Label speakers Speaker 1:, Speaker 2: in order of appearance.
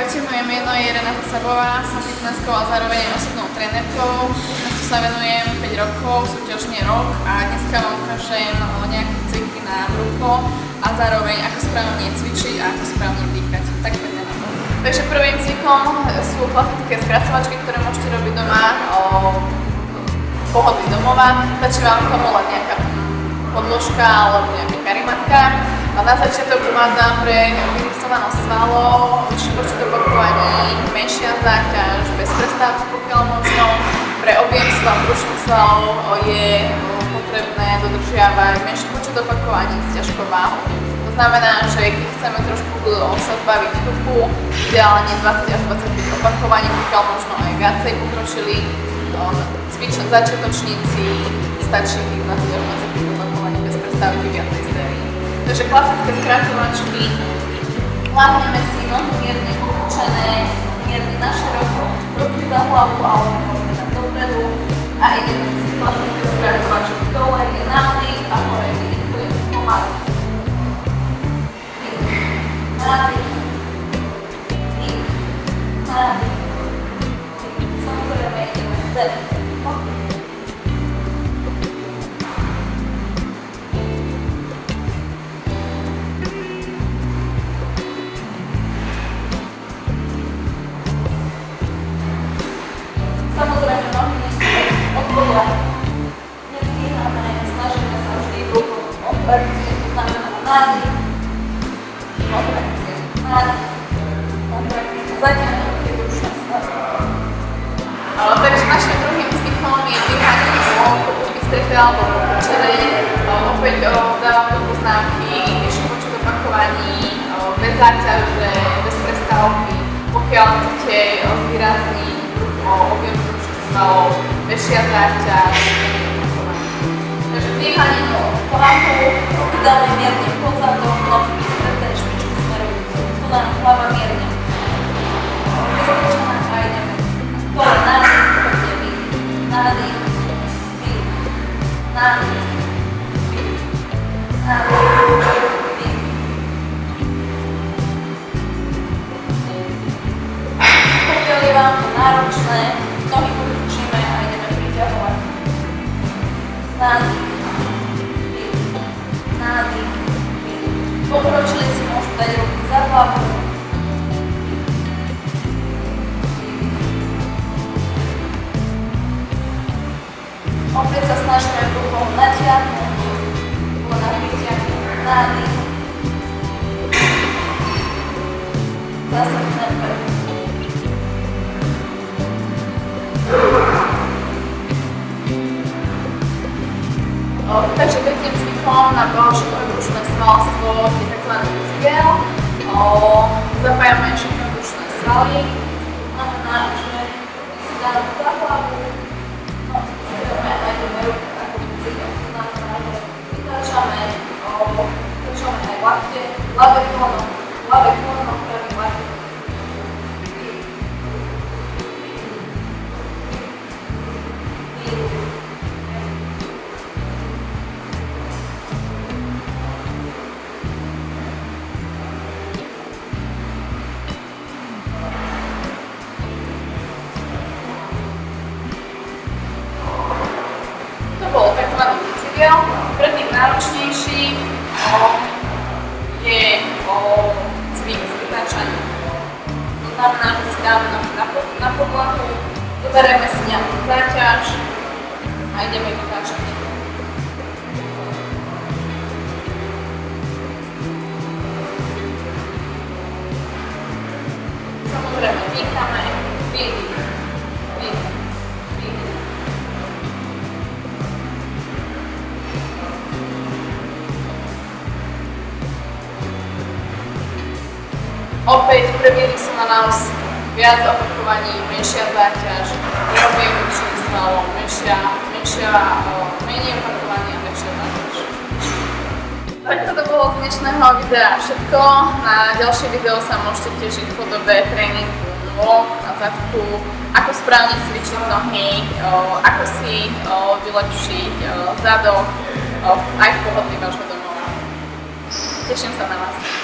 Speaker 1: Ahojte, moje meno je Renata Sabová, som fitnesskou a zároveň osobnou trénerkou. Dnes sa venujem 5 rokov, súťažne rok a dneska vám ukážem nejaké cviky na brucho a zároveň ako správne cvičiť a ako správne dýchať. Tak poďme na to. Takže prvým cvikom sú klasické skracovačky, ktoré môžete robiť doma v pohodlí domova. Stačí vám tomu len nejaká podložka alebo nejaká karimatka. A na začiatok uvádzam pre vyrysovanosť svalov, vyšší počet opakovaní, menšia záťaž, bez prestávky pokiaľ možno. Pre objem brušných svalov je potrebné dodržiavať menší počet opakovaní s ťažkou váhou. To znamená, že keď chceme trošku sa zbaviť tuku, ideálne 20 až 25 opakovaní, pokiaľ možno aj viacej pokročili začiatočníci, stačí 20 až 25 opakovaní bez prestávky viacej sérii. Takže klasické skracovačky, láhneme si nohy mierne pokrčené, mierne na široko, ruky za hlavu alebo dopredu a ideme si klasické skracovačky dole, je nádych a hore vydýchujeme pomaly. Nádych, dých, nádych, samozrejme ideme vzdech. Samozrejme, nohy nesmie od podľa. Nedvíhame, snažíme sa vždy brucho od trakcie, to znamená nádych, od trakcie, nádych, od trakcie, zatiaľ tie brušné svaly. Takže našim druhým cvikom je dýchanie vystreté alebo pokrčené. Opäť dávam do poznámky vyšší počet opakovaní, bez záťaže, bez prestávky. Pokiaľ chcete zvýrazniť objem brušných svalov, väčšia záťaž. Takže dýchanie do hlavu, ruky dáme mierne pod zadom, nohy vystreté, špičku smerujúcu, kolena hlava mierne. Vystrčená a ideme. Dole nádych, poďte vydých, nádych, vydých, nádych, vydých, nádych, vydých. Pokiaľ je vám to náročné, nohy pokrčíme a ideme priťahovať. Nádych, vydých, nádych, vydých. Pokročili si môžu dať ruky za hlavu. Opäť sa snažíme bruchom natiahnuť, kolena pritiahnuť, nádych. Zase v tempe. Takže tretím cvikom na balšikové brušné svalstvo je tzv. Cigel. Zapájame všetky brušné svaly. Znamená, že si dáme za hlavu, ideme a ideme ruky ako cigel. To znamená, že vytáčame aj lakte, ľavé koleno, pravý lakte. To bol tzv. Cigel. Pre tých náročnejších je cvik s vytáčaním. To znamená, že si dáme nohy na podlahu, zoberieme si nejakú záťaž a ideme vytáčať. Samozrejme dýchame, výdych, výdych, výdych. Opäť pre vyrysovanosť viac opakovaní, menšia záťaž, robím brušných svalov, menej opakovaní a väčšia záťaž. Tak toto bolo z dnešného videa všetko. Na ďalšie video sa môžete tešiť v podobe tréningu nôh na zadku, ako správne cvičiť nohy, ako si vylepšiť zadok aj v pohodlí vášho domova. Teším sa na vás.